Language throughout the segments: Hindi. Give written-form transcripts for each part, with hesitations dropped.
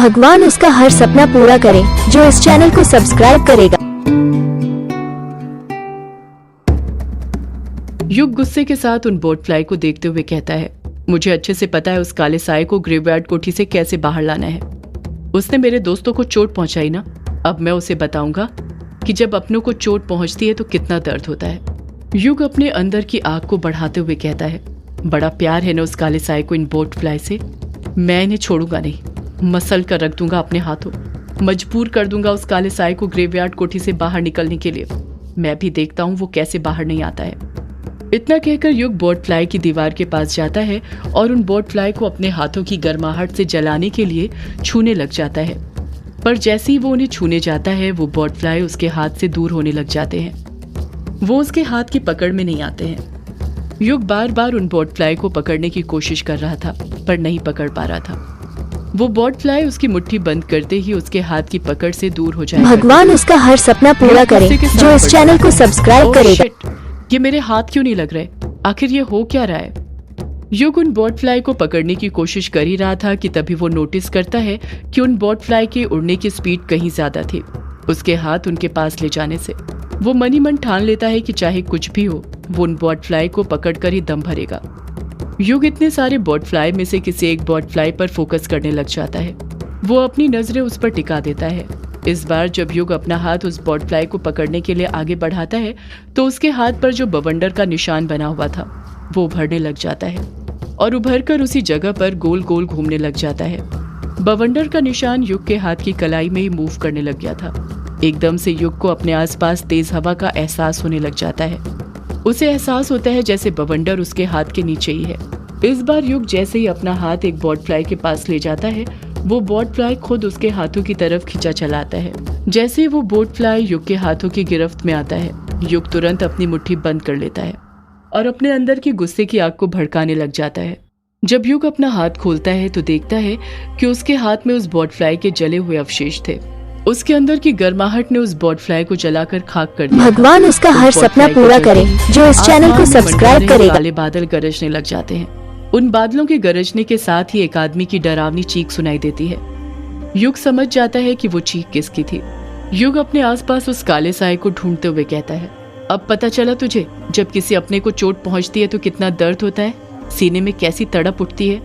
भगवान उसका हर सपना पूरा करे जो इस चैनल को सब्सक्राइब करेगा। युग गुस्से के साथ उन बोट फ्लाई को देखते हुए कहता है, मुझे अच्छे से पता है उस काले साए को ग्रेवयार्ड कोठी से कैसे बाहर लाना है। उसने मेरे दोस्तों को चोट पहुंचाई ना, अब मैं उसे बताऊंगा कि जब अपनों को चोट पहुंचती है तो कितना दर्द होता है। युग अपने अंदर की आग को बढ़ाते हुए कहता है, बड़ा प्यार है ना उस काले साए को इन बोट फ्लाई से। मैं इन्हें छोड़ूंगा नहीं, मसल कर रख दूंगा अपने हाथों, मजबूर कर दूंगा उस काले साए को ग्रेवयार्ड कोठी से बाहर निकलने के लिए। मैं भी देखता हूँ वो कैसे बाहर नहीं आता है। इतना कहकर युग बोट फ्लाई की दीवार के पास जाता है और उन बोट फ्लाई को अपने हाथों की गर्माहट से जलाने के लिए छूने लग जाता है। पर जैसे ही वो उन्हें छूने जाता है वो बोट फ्लाई उसके हाथ से दूर होने लग जाते हैं। वो उसके हाथ की पकड़ में नहीं आते हैं। युग बार बार उन बोट फ्लाई को पकड़ने की कोशिश कर रहा था पर नहीं पकड़ पा रहा था। वो बोट फ्लाई उसकी मुट्ठी बंद करते ही उसके हाथ की पकड़ से दूर हो जाएगा। भगवान उसका हर सपना पूरा करे जो इस चैनल को सब्सक्राइब करेगा। ये मेरे हाथ क्यों नहीं लग रहे? आखिर ये हो क्या रहा है? युग उन बोट फ्लाई को पकड़ने की कोशिश कर ही रहा था कि तभी वो नोटिस करता है कि उन बोट फ्लाई के उड़ने की स्पीड कहीं ज्यादा थी उसके हाथ उनके पास ले जाने से। वो मन ही मन ठान लेता है कि चाहे कुछ भी हो वो उन बोट फ्लाई को पकड़कर ही दम भरेगा। युग इतने सारे बोट फ्लाई में से किसी एक बोट फ्लाई पर फोकस करने लग जाता है। वो अपनी नजरें उस पर टिका देता है। इस बार जब युग अपना हाथ उस बोट फ्लाई को पकड़ने के लिए आगे बढ़ाता है तो उसके हाथ पर जो बवंडर का निशान बना हुआ था वो उभरने लग जाता है और उभरकर उसी जगह पर गोल गोल घूमने लग जाता है। बवंडर का निशान युग के हाथ की कलाई में ही मूव करने लग गया था। एकदम से युग को अपने आसपास तेज हवा का एहसास होने लग जाता है। उसे एहसास होता है जैसे बवंडर उसके हाथ के नीचे ही है। इस बार युग जैसे ही अपना हाथ एक बोट फ्लाई के पास ले जाता है वो बोट फ्लाई खुद उसके हाथों की तरफ खींचा चलाता है। जैसे ही वो बोट फ्लाई युग के हाथों की गिरफ्त में आता है युग तुरंत अपनी मुट्ठी बंद कर लेता है और अपने अंदर की गुस्से की आग को भड़काने लग जाता है। जब युग अपना हाथ खोलता है तो देखता है कि उसके हाथ में उस बोट फ्लाई के जले हुए अवशेष थे। उसके अंदर की गर्माहट ने उस बोट फ्लाई को जलाकर खाक कर दिया। भगवान उसका हर सपना पूरा करे जो इस चैनल को सब्सक्राइब करेगा। काले बादल गरजने लग जाते हैं। उन बादलों के गरजने के साथ ही एक आदमी की डरावनी चीख सुनाई देती है। युग समझ जाता है कि वो चीख किसकी थी। युग अपने आसपास उस काले साए को ढूंढते हुए कहता है, अब पता चला तुझे जब किसी अपने को चोट पहुंचती है तो कितना दर्द होता है, सीने में कैसी तड़प उठती है।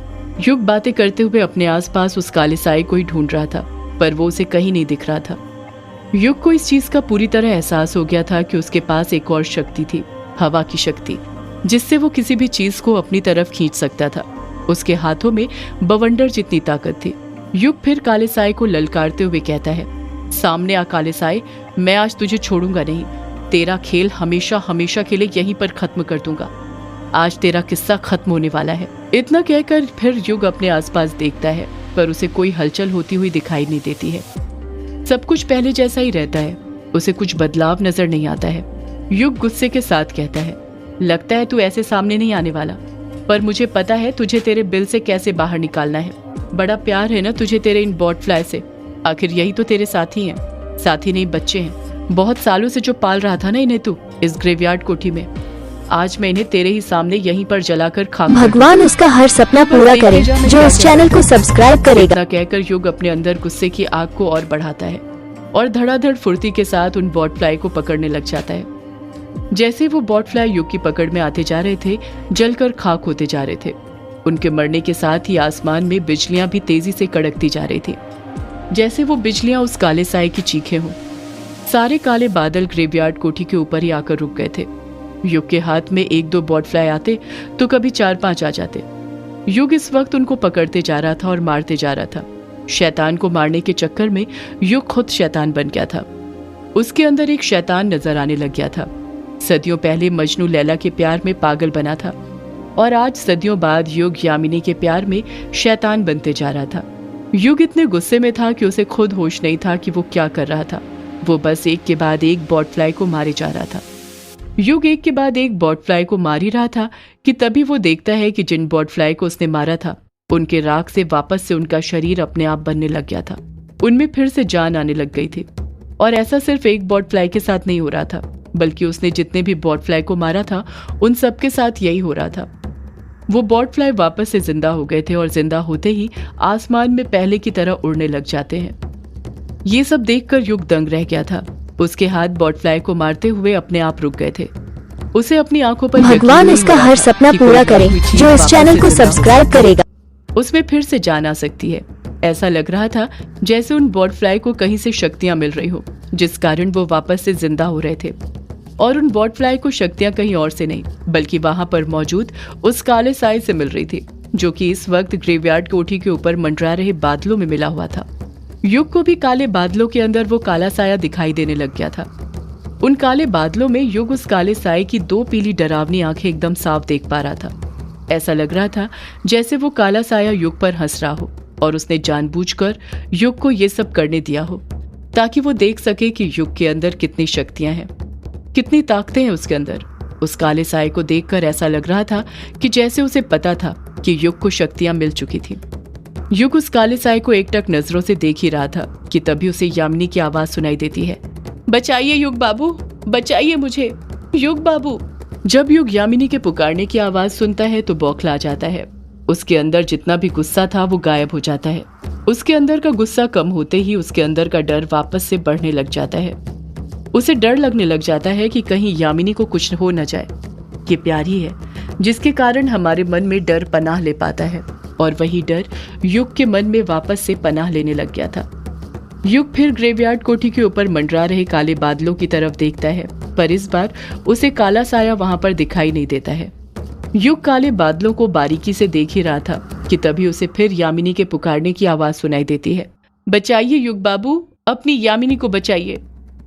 युग बातें करते हुए अपने आसपास उस काले साए को ही ढूंढ रहा था पर वो उसे कहीं नहीं दिख रहा था। युग को इस चीज का पूरी तरह एहसास हो गया था कि उसके पास एक और शक्ति थी, हवा की शक्ति, जिससे वो किसी भी चीज को अपनी तरफ खींच सकता था। उसके हाथों में बवंडर जितनी ताकत थी। युग फिर काले साए को ललकारते हुए कहता है, सामने आ काले साए, मैं आज तुझे छोड़ूंगा नहीं। तेरा खेल हमेशा हमेशा के लिए यहीं पर खत्म कर दूंगा। आज तेरा किस्सा खत्म होने वाला है। इतना कहकर फिर युग अपने आसपास देखता है पर उसे कोई हलचल होती हुई दिखाई नहीं देती है। सब कुछ पहले जैसा ही रहता है, उसे कुछ बदलाव नजर नहीं आता है। युग गुस्से के साथ कहता है, लगता है तू ऐसे सामने नहीं आने वाला, पर मुझे पता है तुझे तेरे बिल से कैसे बाहर निकालना है। बड़ा प्यार है ना तुझे तेरे इन बोट फ्लाई से। आखिर यही तो तेरे साथी हैं, साथी नहीं बच्चे हैं। बहुत सालों से जो पाल रहा था ना इन्हें तू इस ग्रेवयार्ड कोठी में, आज मैं इन्हें तेरे ही सामने यहीं पर जलाकर खाक। भगवान उसका हर सपना पूरा करे जो इस चैनल को सब्सक्राइब करेगा। कहकर युग अपने अंदर गुस्से की आग को और बढ़ाता है और धड़ाधड़ फुर्ती के साथ उन बोट फ्लाई को पकड़ने लग जाता है। जैसे वो बोट फ्लाई युग की पकड़ में आते जा रहे थे जलकर खाक होते जा रहे थे। उनके मरने के साथ ही आसमान में बिजलियां भी तेजी से कड़कती जा रही थी, जैसे वो बिजलियां उस काले साए की चीखें हों। सारे काले बादल ग्रेवयार्ड कोठी के ऊपर ही आकर रुक गए थे। युग के हाथ में एक दो बोट फ्लाई आते तो कभी 4-5 आ जाते। युग इस वक्त उनको पकड़ते जा रहा था और मारते जा रहा था। शैतान को मारने के चक्कर में युग खुद शैतान बन गया था। उसके अंदर एक शैतान नजर आने लग गया था। सदियों पहले मजनू लैला के प्यार में पागल बना था और आज सदियों बाद युग यामिनी के प्यार में शैतान बनते जा रहा था। युग इतने गुस्से में था कि उसे खुद होश नहीं था कि वो क्या कर रहा था। वो बस एक के बाद एक बोट फ्लाई को मारे जा रहा था। युग एक के बाद एक बोट फ्लाई को मार ही रहा था कि तभी वो देखता है कि जिन बोट फ्लाई को उसने मारा था उनके राख से वापस से उनका शरीर अपने आप बनने लग गया था। उनमें फिर से जान आने लग गई थी। और ऐसा सिर्फ एक बोट फ्लाई के साथ नहीं हो रहा था बल्कि उसने जितने भी बोट फ्लाई को मारा था उन सबके साथ यही हो रहा था। वो बॉट फ्लाई वापस से जिंदा हो गए थे और जिंदा होते ही आसमान में पहले की तरह उड़ने लग जाते हैं। ये सब देखकर युग दंग रह गया था। उसके हाथ बॉट फ्लाई को मारते हुए अपने आप रुक गए थे। उसे अपनी आंखों पर भगवान इसका हर सपना पूरा करे जो इस चैनल को सब्सक्राइब करेगा। उसमें फिर से जान आ सकती है। ऐसा लग रहा था जैसे उन बॉट फ्लाई को कहीं से शक्तियां मिल रही हो, जिस कारण वो वापस से जिंदा हो रहे थे। और उन बॉट फ्लाई को शक्तियां कहीं और से नहीं बल्कि वहां पर मौजूद उस काले साए से मिल रही थी, जो कि इस वक्त ग्रेवयार्ड कोठी के ऊपर मंडरा रहे बादलों में मिला हुआ था। युग को भी काले बादलों के अंदर वो काला साया दिखाई देने लग गया था। उन काले बादलों में युग उस काले साए की 2 पीली डरावनी आंखें एकदम साफ देख पा रहा था। ऐसा लग रहा था जैसे वो काला साया युग पर हंस रहा हो और उसने जानबूझकर युग को ये सब करने दिया हो, ताकि वो देख सके कि युग के अंदर कितनी शक्तियां हैं, कितनी ताकतें हैं उसके अंदर। उस काले साए को देखकर ऐसा लग रहा था कि जैसे उसे पता था कि युग को शक्तियां मिल चुकी थी। युग उस काले साए को एकटक नजरों से देख ही रहा था कि तभी उसे यामिनी की आवाज सुनाई देती है, बचाइए युग बाबू, बचाइए मुझे, युग बाबू। जब युग यामिनी के पुकारने की आवाज सुनता है तो बौखला जाता है। उसके अंदर जितना भी गुस्सा था वो गायब हो जाता है। उसके अंदर का गुस्सा कम होते ही उसके अंदर का डर वापस से बढ़ने लग जाता है। उसे डर लगने लग जाता है कि कहीं यामिनी को कुछ हो न जाए। ये प्यारी है जिसके कारण हमारे मन में डर पनाह ले पाता है, और वही डर युग के मन में वापस से पनाह लेने लग गया था। युग फिर ग्रेवयार्ड कोठी के ऊपर मंडरा रहे काले बादलों की तरफ देखता है, पर इस बार उसे काला साया वहां पर दिखाई नहीं देता है। युग काले बादलों को बारीकी से देख ही रहा था कि तभी उसे फिर यामिनी के पुकारने की आवाज सुनाई देती है, बचाइए युग बाबू, अपनी यामिनी को बचाइए।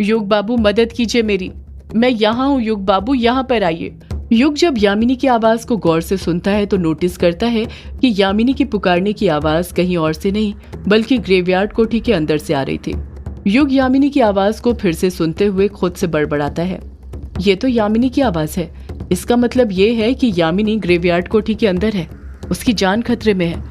युग बाबू मदद कीजिए मेरी, मैं यहाँ हूँ युग बाबू, यहाँ पर आइए। युग जब यामिनी की आवाज को गौर से सुनता है तो नोटिस करता है कि यामिनी की पुकारने की आवाज कहीं और से नहीं बल्कि ग्रेवयार्ड कोठी के अंदर से आ रही थी। युग यामिनी की आवाज को फिर से सुनते हुए खुद से बड़बड़ाता है, ये तो यामिनी की आवाज है। इसका मतलब ये है कि यामिनी ग्रेवयार्ड कोठी के अंदर है, उसकी जान खतरे में है।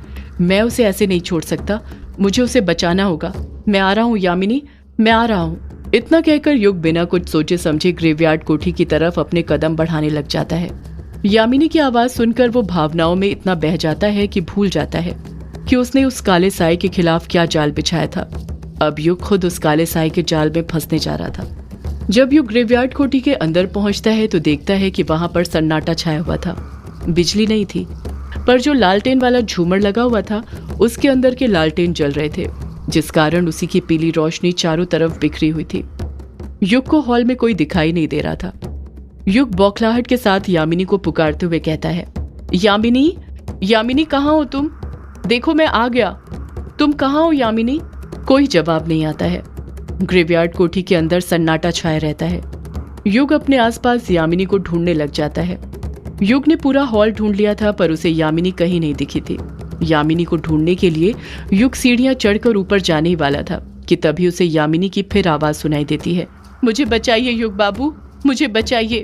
मैं उसे ऐसे नहीं छोड़ सकता, मुझे उसे बचाना होगा। मैं आ रहा हूँ यामिनी, मैं आ रहा हूँ। इतना कहकर युग बिना कुछ सोचे समझे ग्रेवयार्ड कोठी की तरफ अपने कदम बढ़ाने लग जाता है। यामिनी की आवाज सुनकर वो भावनाओं में इतना बह जाता है कि भूल जाता है कि उसने उस काले साए के खिलाफ क्या जाल बिछाया था। अब युग खुद उस काले साए के जाल में फंसने जा रहा था। जब युग ग्रेवयार्ड कोठी के अंदर पहुंचता है तो देखता है कि वहां पर सन्नाटा छाया हुआ था। बिजली नहीं थी, पर जो लालटेन वाला झूमर लगा हुआ था उसके अंदर के लालटेन जल रहे थे, जिस कारण उसी की पीली रोशनी चारों तरफ बिखरी हुई थी। युग को हॉल में कोई दिखाई नहीं दे रहा था। युग बौखलाहट के साथ यामिनी को पुकारते हुए कहता है, यामिनी, यामिनी कहाँ हो तुम? देखो मैं आ गया, तुम कहाँ हो यामिनी? कोई जवाब नहीं आता है। ग्रेवयार्ड कोठी के अंदर सन्नाटा छाया रहता है। युग अपने आसपास यामिनी को ढूंढने लग जाता है। युग ने पूरा हॉल ढूंढ लिया था पर उसे यामिनी कहीं नहीं दिखी थी। यामिनी को ढूंढने के लिए युग सीढ़ियां चढ़कर ऊपर जाने ही वाला था कि तभी उसे यामिनी की फिर आवाज सुनाई देती है, मुझे बचाइए युग बाबू, मुझे बचाइए,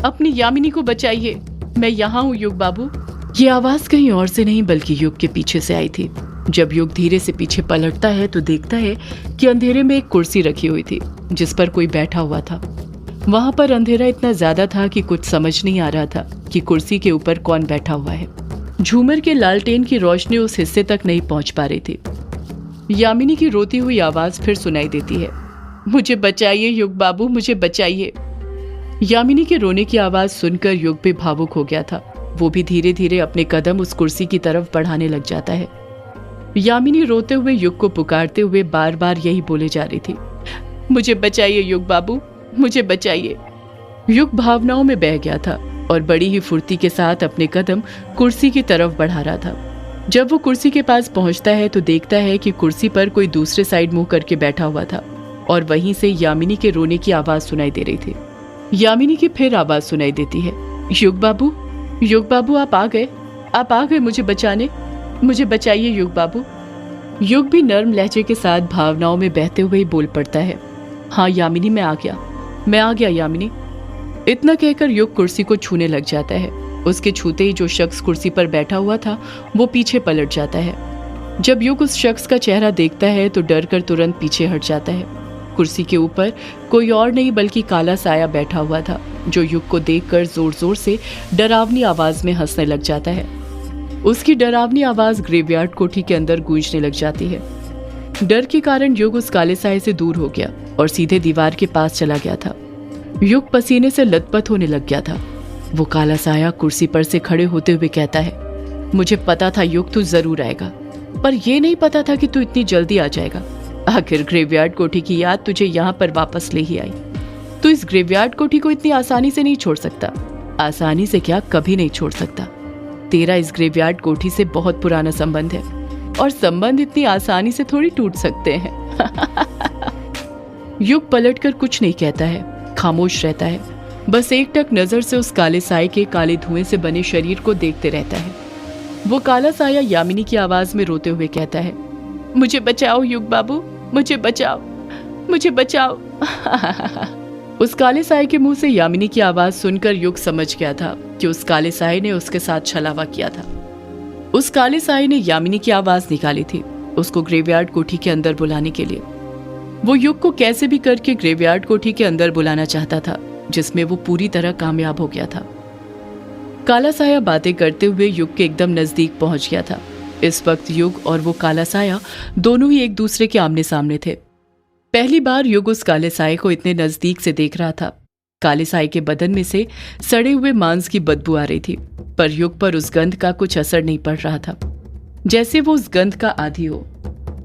अपनी यामिनी को बचाइए, मैं यहाँ हूँ युग बाबू। ये आवाज कहीं और से नहीं बल्कि युग के पीछे से आई थी। जब युग धीरे से पीछे पलटता है तो देखता है कि अंधेरे में एक कुर्सी रखी हुई थी जिस पर कोई बैठा हुआ था। वहां पर अंधेरा इतना ज्यादा था कि कुछ समझ नहीं आ रहा था कि कुर्सी के ऊपर कौन बैठा हुआ है। झूमर के लालटेन की रोशनी उस हिस्से तक नहीं पहुंच पा रही थी। यामिनी की रोती हुई आवाज फिर सुनाई देती है, मुझे बचाइए युग बाबू, मुझे बचाइए। यामिनी के रोने की आवाज सुनकर युग भी भावुक हो गया था। वो भी धीरे धीरे अपने कदम उस कुर्सी की तरफ बढ़ाने लग जाता है। यामिनी रोते हुए युग को पुकारते हुए बार बार यही बोले जा रही थी, मुझे बचाइए युग बाबू, मुझे बचाइए। युग भावनाओं में बह गया था और बड़ी ही फुर्ती के साथ अपने कदम कुर्सी की तरफ बढ़ा रहा था। जब वो कुर्सी के पास पहुंचता है तो देखता है कि कुर्सी पर कोई दूसरे साइड मुंह करके बैठा हुआ था और वहीं से यामिनी के रोने की आवाज सुनाई दे रही थी। यामिनी की फिर आवाज सुनाई देती है, युग बाबू, युग बाबू आप आ गए, आप आ गए मुझे बचाने, मुझे बचाइए युग बाबू। युग भी नर्म लहजे के साथ भावनाओं में बहते हुए बोल पड़ता है, हाँ यामिनी मैं आ गया, मैं आ गया यामिनी। इतना कहकर युग कुर्सी को छूने लग जाता है। उसके छूते ही जो शख्स कुर्सी पर बैठा हुआ था वो पीछे पलट जाता है। जब युग उस शख्स का चेहरा देखता है तो डर कर तुरंत पीछे हट जाता है। कुर्सी के ऊपर कोई और नहीं बल्कि काला साया बैठा हुआ था जो युग को देखकर जोर जोर से डरावनी आवाज में हंसने लग जाता है। उसकी डरावनी आवाज ग्रेवयार्ड कोठी के अंदर गूंजने लग जाती है। डर के कारण युग उस काले साए से दूर हो गया और सीधे दीवार के पास चला गया था। युग पसीने से लथपथ होने लग गया था। वो काला साया कुर्सी पर से खड़े होते हुए कहता है, मुझे पता था युग तू जरूर आएगा, पर यह नहीं पता था कि तू इतनी जल्दी आ जाएगा। आखिर ग्रेवयार्ड कोठी की याद तुझे यहाँ पर वापस ले ही आई। तू इस ग्रेवयार्ड कोठी को इतनी आसानी से नहीं छोड़ सकता। आसानी से क्या, कभी नहीं छोड़ सकता। तेरा इस ग्रेवयार्ड कोठी से बहुत पुराना संबंध है और संबंध इतनी आसानी से थोड़ी टूट सकते हैं। युग पलटकर कुछ नहीं कहता है, खामोश रहता है। बस एकटक नजर से उस काले साए के काले धुएं से बने शरीर को देखते रहता है। वो काला साया यामिनी की आवाज में रोते हुए कहता है, मुझे बचाओ युग बाबू, मुझे बचाओ, मुझे बचाओ। उस काले साए के मुंह से यामिनी की आवाज सुनकर युग समझ गया था कि उस काले साए ने उसके साथ छलावा किया था। उस काले साए ने यामिनी की आवाज निकाली थी उसको ग्रेवयार्ड कोठी के अंदर बुलाने के लिए। वो युग को कैसे भी करके ग्रेवयार्ड कोठी के अंदर बुलाना चाहता था, जिसमें वो पूरी तरह कामयाब हो गया था। काला साया बातें करते हुए युग के एकदम नजदीक पहुंच गया था। इस वक्त युग और वो काला साया दोनों ही एक दूसरे के आमने सामने थे। पहली बार युग उस काले साए को इतने नजदीक से देख रहा था। काले साए के बदन में से सड़े हुए मांस की बदबू आ रही थी, पर युग पर उस गंध का कुछ असर नहीं पड़ रहा था, जैसे वो उस गंध का आदी हो।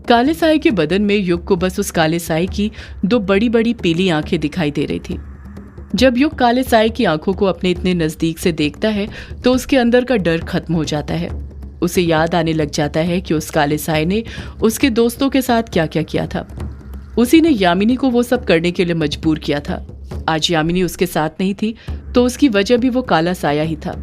काले साए के बदन में युग को बस उस काले साए की दो बड़ी बड़ी पीली आंखें दिखाई दे रही थी। जब युग काले साए की आंखों को अपने इतने नजदीक से देखता है तो उसके अंदर का डर खत्म हो जाता है। उसे याद आने लग जाता है कि उस काले साए ने उसके दोस्तों के साथ क्या क्या किया था। उसी ने यामिनी को वो सब करने के लिए मजबूर किया था। आज यामिनी उसके साथ नहीं थी तो उसकी वजह भी वो काला साया ही था।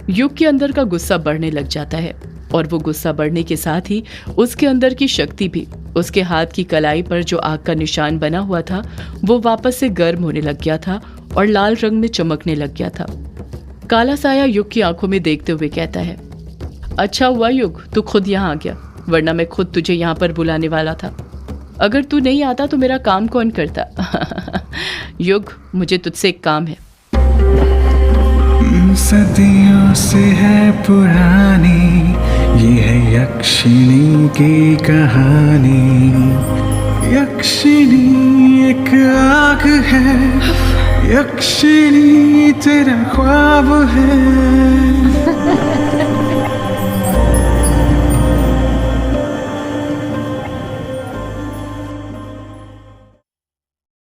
युग के अंदर का गुस्सा बढ़ने लग जाता है और वो गुस्सा बढ़ने के साथ ही उसके अंदर की शक्ति भी, उसके हाथ की कलाई पर जो आग का निशान बना हुआ था वो वापस से गर्म होने लग गया था और लाल रंग में चमकने लग गया था। काला साया युग की आंखों में देखते हुए कहता है, अच्छा हुआ युग तू खुद यहाँ आ गया, वरना मैं खुद तुझे यहाँ पर बुलाने वाला था। अगर तू नहीं आता तो मेरा काम कौन करता? युग, मुझे तुझसे एक काम है। सदियों से है पुरानी ये है यक्षिणी की कहानी। यक्षिणी एक आग है, यक्षिणी तेरा ख्वाब है।